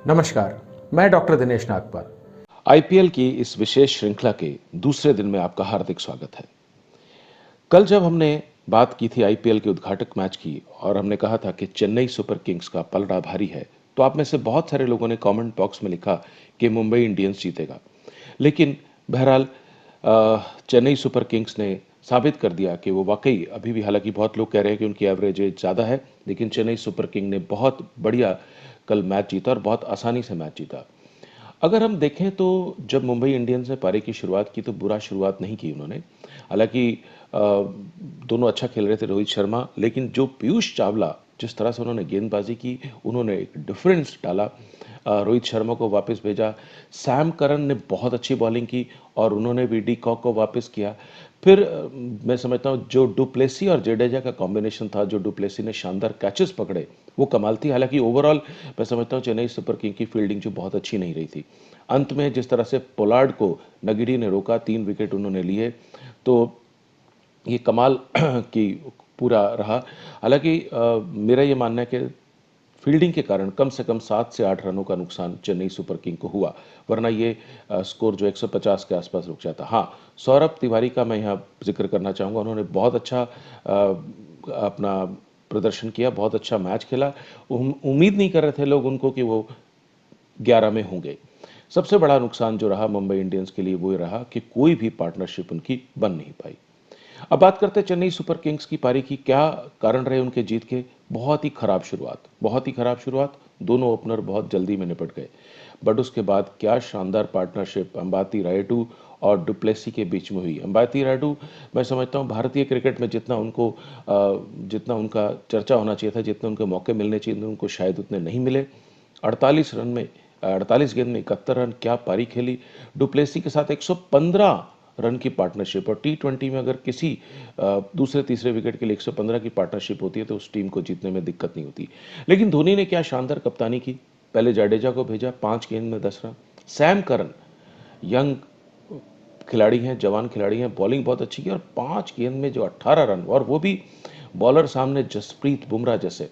नमस्कार, मैं doctor Dinesh Nagpal. IPL की इस विशेष श्रृंखला के दूसरे दिन में आपका हार्दिक स्वागत है। कल जब हमने बात की थी आईपीएल के उद्घाटक मैच की और हमने कहा था कि चेन्नई सुपर किंग्स का पलड़ा भारी है, तो आप में से बहुत सारे लोगों ने कमेंट बॉक्स में लिखा कि मुंबई इंडियंस जीतेगा। लेकिन बहरहाल चेन्नई सुपर किंग्स ने साबित कर दिया कि वो वाकई अभी भी, हालांकि बहुत लोग कह रहे हैं कि उनकी एवरेज एज ज़्यादा है, लेकिन चेन्नई सुपर किंग ने बहुत बढ़िया कल मैच जीता और बहुत आसानी से मैच जीता। अगर हम देखें तो जब मुंबई इंडियंस ने पारी की शुरुआत की तो बुरा शुरुआत नहीं की उन्होंने। हालांकि दोनों अच्छा खेल रहे थे, रोहित शर्मा, लेकिन जो पीयूष चावला जिस तरह से उन्होंने गेंदबाजी की, उन्होंने एक डिफरेंस डाला। रोहित शर्मा को वापस भेजा, सैम करन ने बहुत अच्छी बॉलिंग की और उन्होंने भी डी कॉक को वापस किया। फिर मैं समझता हूँ जो डुप्लेसी और जडेजा का कॉम्बिनेशन था, जो डुप्लेसी ने शानदार कैचेस पकड़े, वो कमाल थी। हालांकि ओवरऑल मैं समझता हूँ चेन्नई सुपर किंग की फील्डिंग जो बहुत अच्छी नहीं रही थी। अंत में जिस तरह से पोलार्ड को नगिड़ी ने रोका, 3 विकेट उन्होंने लिए, तो ये कमाल की पूरा रहा। हालांकि मेरा ये मानना है कि फील्डिंग के कारण कम से कम 7 से 8 रनों का नुकसान चेन्नई सुपर किंग को हुआ, वरना ये स्कोर जो 150 के आसपास रुक जाता। हाँ, सौरभ तिवारी का मैं यहाँ जिक्र करना चाहूँगा। उन्होंने बहुत अच्छा अपना प्रदर्शन किया, बहुत अच्छा मैच खेला। उम्मीद नहीं कर रहे थे लोग उनको कि वो 11 में होंगे। सबसे बड़ा नुकसान जो रहा मुंबई इंडियंस के लिए वो रहा कि कोई भी पार्टनरशिप उनकी बन नहीं पाई। अब बात करते हैं चेन्नई सुपर किंग्स की पारी की। क्या कारण रहे उनके जीत के? बहुत ही खराब शुरुआत, बहुत ही खराब शुरुआत। दोनों ओपनर बहुत जल्दी में निपट गए, बट उसके बाद क्या शानदार पार्टनरशिप अंबाती रायडू और डुप्लेसी के बीच में हुई। अंबाती रायडू, मैं समझता हूँ भारतीय क्रिकेट में जितना उनका चर्चा होना चाहिए था, जितने उनके मौके मिलने चाहिए थे, उनको शायद उतने नहीं मिले। 48 गेंद में 71 रन, क्या पारी खेली। डुप्लेसी के साथ 115 रन की पार्टनरशिप, और टी20 में अगर किसी दूसरे तीसरे विकेट के लिए 115 की पार्टनरशिप होती है तो उस टीम को जीतने में दिक्कत नहीं होती। लेकिन धोनी ने क्या शानदार कप्तानी की। पहले जाडेजा को भेजा, 5 गेंद में 10 रन। सैम करन, यंग खिलाड़ी हैं, जवान खिलाड़ी हैं, बॉलिंग बहुत अच्छी की और 5 गेंद में जो 18 रन, और वो भी बॉलर सामने जसप्रीत बुमराह जैसे,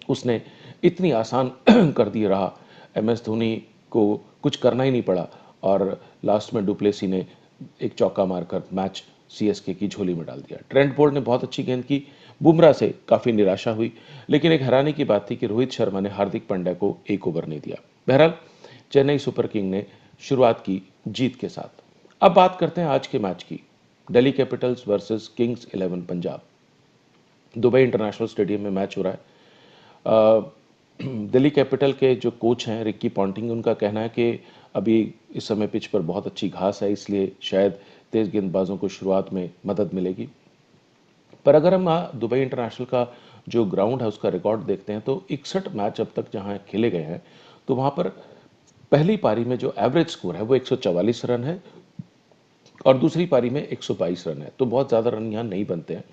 उसने इतनी आसान कर दी रहा। एमएस धोनी को कुछ करना ही नहीं पड़ा और लास्ट में डुप्लेसी ने एक चौका मारकर मैच सीएसके की झोली में डाल दिया। ट्रेंट बोल्ट ने बहुत अच्छी गेंद की, बुमराह से काफ़ी निराशा हुई, लेकिन एक हैरानी की बात थी कि रोहित शर्मा ने हार्दिक पांड्या को एक ओवर नहीं दिया। बहरहाल चेन्नई सुपर किंग ने शुरुआत की जीत के साथ। अब बात करते हैं आज के मैच की। Delhi Capitals versus Kings 11 Punjab. Dubai international stadium में मैच हो रहा है। दिल्ली कैपिटल के जो कोच हैं रिक्की पॉन्टिंग, उनका कहना है कि अभी इस समय पिच पर बहुत अच्छी घास है, इसलिए शायद तेज गेंदबाजों को शुरुआत में मदद मिलेगी। पर अगर हम दुबई इंटरनेशनल का जो ग्राउंड है उसका रिकॉर्ड देखते हैं तो 61 मैच अब तक जहां खेले गए हैं, तो वहां पर पहली पारी में जो एवरेज स्कोर है वो 144 रन है और दूसरी पारी में 122 रन है, तो बहुत ज़्यादा रन यहाँ नहीं बनते हैं।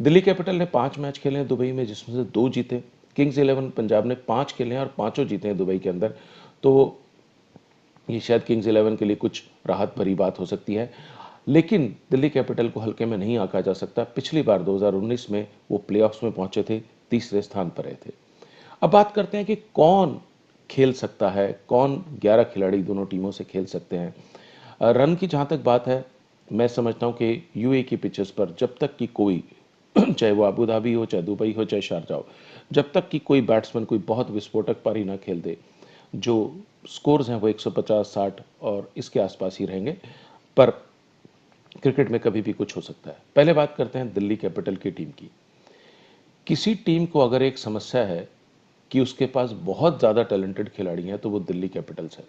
दिल्ली कैपिटल ने 5 मैच खेले हैं दुबई में, जिसमें से 2 जीते। किंग्स 11 पंजाब ने 5 खेले हैं और पांचों जीते हैं दुबई के अंदर, तो ये शायद किंग्स 11 के लिए कुछ राहत भरी बात हो सकती है। लेकिन दिल्ली कैपिटल को हल्के में नहीं आंका जा सकता। पिछली बार 2019 में वो प्लेऑफ्स में पहुंचे थे, तीसरे स्थान पर रहे थे। अब बात करते हैं कि कौन खेल सकता है, कौन 11 खिलाड़ी दोनों टीमों से खेल सकते हैं। रन की जहाँ तक बात है, मैं समझता हूँ कि यूए की पिचेस पर जब तक कि कोई चाहे वो अबू धाबी हो, चाहे दुबई हो, चाहे शारजा हो, जब तक कि कोई बैट्समैन कोई बहुत विस्फोटक पारी ना खेल दे, जो स्कोर्स हैं वो 150 60 और इसके आसपास ही रहेंगे। पर क्रिकेट में कभी भी कुछ हो सकता है। पहले बात करते हैं दिल्ली कैपिटल की टीम की। किसी टीम को अगर एक समस्या है कि उसके पास बहुत ज़्यादा टैलेंटेड खिलाड़ी हैं तो वो दिल्ली कैपिटल्स है,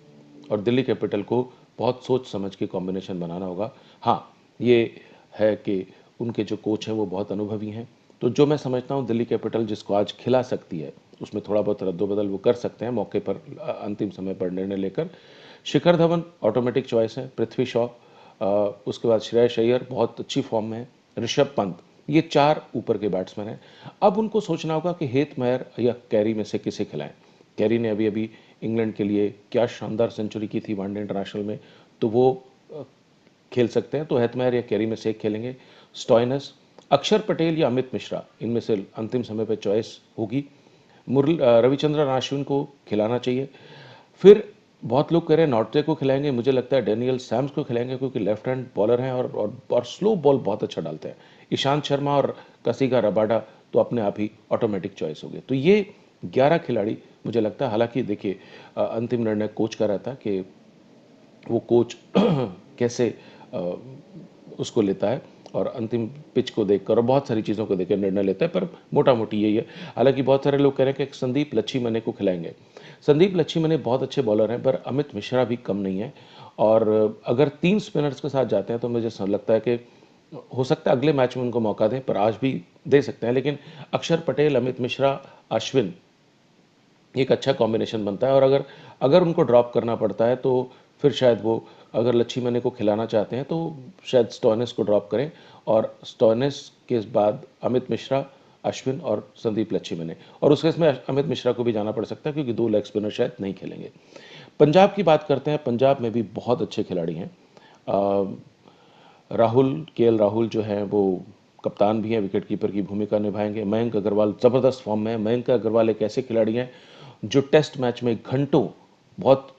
और दिल्ली कैपिटल को बहुत सोच समझ के कॉम्बिनेशन बनाना होगा। हाँ, ये है कि उनके जो कोच हैं वो बहुत अनुभवी हैं, तो जो मैं समझता हूँ दिल्ली कैपिटल जिसको आज खिला सकती है उसमें थोड़ा बहुत रद्दोबदल वो कर सकते हैं मौके पर, अंतिम समय पर निर्णय लेकर। शिखर धवन ऑटोमेटिक चॉइस है, पृथ्वी शॉ, उसके बाद श्रेयस अय्यर बहुत अच्छी फॉर्म में है, ऋषभ पंत, ये 4 ऊपर के बैट्समैन हैं। अब उनको सोचना होगा कि हेथ मेयर या कैरी में से किसे खिलाएं। कैरी ने अभी अभी इंग्लैंड के लिए क्या शानदार सेंचुरी की थी वनडे इंटरनेशनल में, तो वो खेल सकते हैं, तो हेथ मेयर या कैरी में से एक खेलेंगे। स्टॉइनस, अक्षर पटेल या अमित मिश्रा, इनमें से अंतिम समय पर चॉइस होगी। रविचंद्रन अश्विन को खिलाना चाहिए। फिर बहुत लोग कह रहे हैं नॉर्टे को खिलाएंगे, मुझे लगता है डेनियल सैम्स को खिलाएंगे क्योंकि लेफ्ट हैंड बॉलर हैं और स्लो बॉल बहुत अच्छा डालते हैं। ईशांत शर्मा और कसिगा रबाडा तो अपने आप ही ऑटोमेटिक चॉइस हो गए। तो ये 11 खिलाड़ी मुझे लगता है, हालांकि देखिए अंतिम निर्णय कोच का रहता है कि वो कोच कैसे अ, उसको लेता है और अंतिम पिच को देखकर और बहुत सारी चीज़ों को देखकर निर्णय लेता है, पर मोटा मोटी यही है। हालांकि बहुत सारे लोग कह रहे हैं कि संदीप लच्छीमने को खिलाएंगे। संदीप लच्छीमने बहुत अच्छे बॉलर हैं, पर अमित मिश्रा भी कम नहीं है। और अगर 3 स्पिनर्स के साथ जाते हैं तो मुझे लगता है कि हो सकता है अगले मैच में उनको मौका दें, पर आज भी दे सकते हैं। लेकिन अक्षर पटेल, अमित मिश्रा, अश्विन, एक अच्छा कॉम्बिनेशन बनता है। और अगर अगर उनको ड्रॉप करना पड़ता है तो फिर शायद वो, अगर लच्छीमने को खिलाना चाहते हैं तो शायद स्टोइनिस को ड्रॉप करें और स्टोइनिस के बाद अमित मिश्रा, अश्विन और संदीप लच्छीमने। और उस केस में अमित मिश्रा को भी जाना पड़ सकता है क्योंकि 2 लेग स्पिनर शायद नहीं खेलेंगे। पंजाब की बात करते हैं। पंजाब में भी बहुत अच्छे खिलाड़ी हैं। राहुल, केएल राहुल जो हैं वो कप्तान भी हैं, विकेट कीपर की भूमिका निभाएंगे। मयंक अग्रवाल ज़बरदस्त फॉर्म में है। मयंक अग्रवाल एक ऐसे खिलाड़ी हैं जो टेस्ट मैच में घंटों बहुत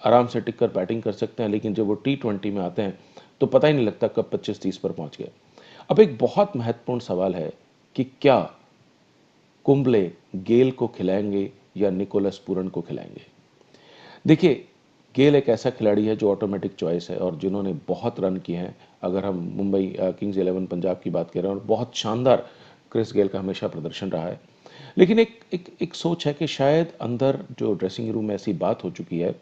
आराम से टिक कर बैटिंग कर सकते हैं, लेकिन जब वो T20 में आते हैं तो पता ही नहीं लगता कब 25-30 पर पहुंच गए। अब एक बहुत महत्वपूर्ण सवाल है कि क्या कुंबले गेल को खिलाएंगे या निकोलस पूरन को खिलाएंगे। देखिए, गेल एक ऐसा खिलाड़ी है जो ऑटोमेटिक चॉइस है और जिन्होंने बहुत रन किए हैं। अगर हम मुंबई किंग्स 11 पंजाब की बात करें, और बहुत शानदार क्रिस गेल का हमेशा प्रदर्शन रहा है। लेकिन एक सोच है कि शायद अंदर जो ड्रेसिंग रूम में ऐसी बात हो चुकी है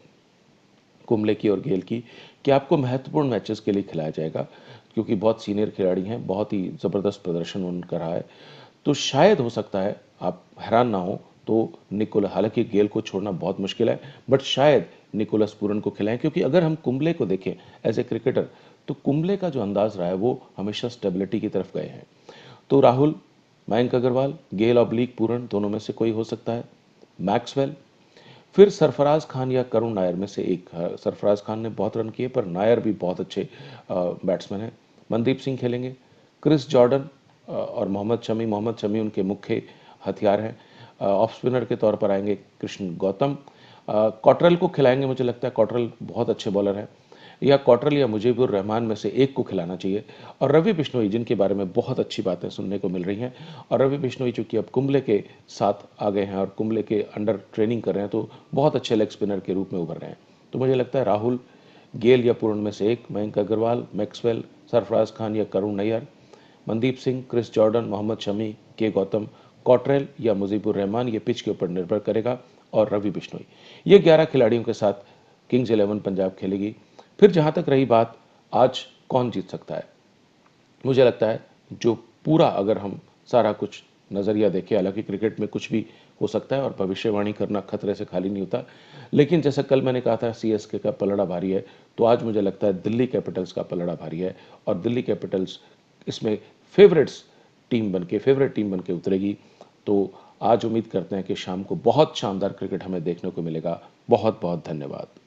कुंबले की और गेल की कि आपको महत्वपूर्ण मैचेस के लिए खिलाया जाएगा, क्योंकि बहुत सीनियर खिलाड़ी हैं, बहुत ही ज़बरदस्त प्रदर्शन उनका रहा है। तो शायद हो सकता है, आप हैरान ना हो तो हालांकि गेल को छोड़ना बहुत मुश्किल है, बट शायद निकोलस पूरन को खिलाएं, क्योंकि अगर हम कुंबले को देखें एज ए क्रिकेटर तो कुंबले का जो अंदाज रहा है वो हमेशा स्टेबिलिटी की तरफ गए हैं। तो राहुल, मयंक अग्रवाल, गेल ऑब्लिक पूरन, दोनों में से कोई हो सकता है। मैक्सवेल, फिर सरफराज खान या करुण नायर में से एक। सरफराज खान ने बहुत रन किए, पर नायर भी बहुत अच्छे बैट्समैन हैं। मनदीप सिंह खेलेंगे। क्रिस जॉर्डन और मोहम्मद शमी उनके मुख्य हथियार हैं। ऑफ स्पिनर के तौर पर आएंगे कृष्ण गौतम। कॉटरल को खिलाएंगे, मुझे लगता है कॉटरल बहुत अच्छे बॉलर हैं। या कॉटरल या मुजीबुर रहमान में से एक को खिलाना चाहिए। और रवि बिश्नोई, जिनके बारे में बहुत अच्छी बातें सुनने को मिल रही हैं, और रवि बिश्नोई चूंकि अब कुंबले के साथ आ गए हैं और कुंबले के अंडर ट्रेनिंग कर रहे हैं तो बहुत अच्छे लेग स्पिनर के रूप में उभर रहे हैं। तो मुझे लगता है राहुल, गेल या पूर्ण में से एक, मयंक अग्रवाल, मैक्सवेल, सरफराज खान या करुण नैयर, मनदीप सिंह, क्रिस जॉर्डन, मोहम्मद शमी, के गौतम, कॉटरेल या मुजीबुर रहमान, ये पिच के ऊपर निर्भर करेगा, और रवि बिश्नोई। ये 11 खिलाड़ियों के साथ किंग्स 11 पंजाब खेलेगी। फिर जहां तक रही बात आज कौन जीत सकता है, मुझे लगता है जो पूरा, अगर हम सारा कुछ नज़रिया देखें, हालांकि क्रिकेट में कुछ भी हो सकता है और भविष्यवाणी करना खतरे से खाली नहीं होता, लेकिन जैसा कल मैंने कहा था CSK का पलड़ा भारी है, तो आज मुझे लगता है दिल्ली कैपिटल्स का पलड़ा भारी है। और दिल्ली कैपिटल्स इसमें फेवरेट टीम बन के उतरेगी। तो आज उम्मीद करते हैं कि शाम को बहुत शानदार क्रिकेट हमें देखने को मिलेगा। बहुत बहुत धन्यवाद।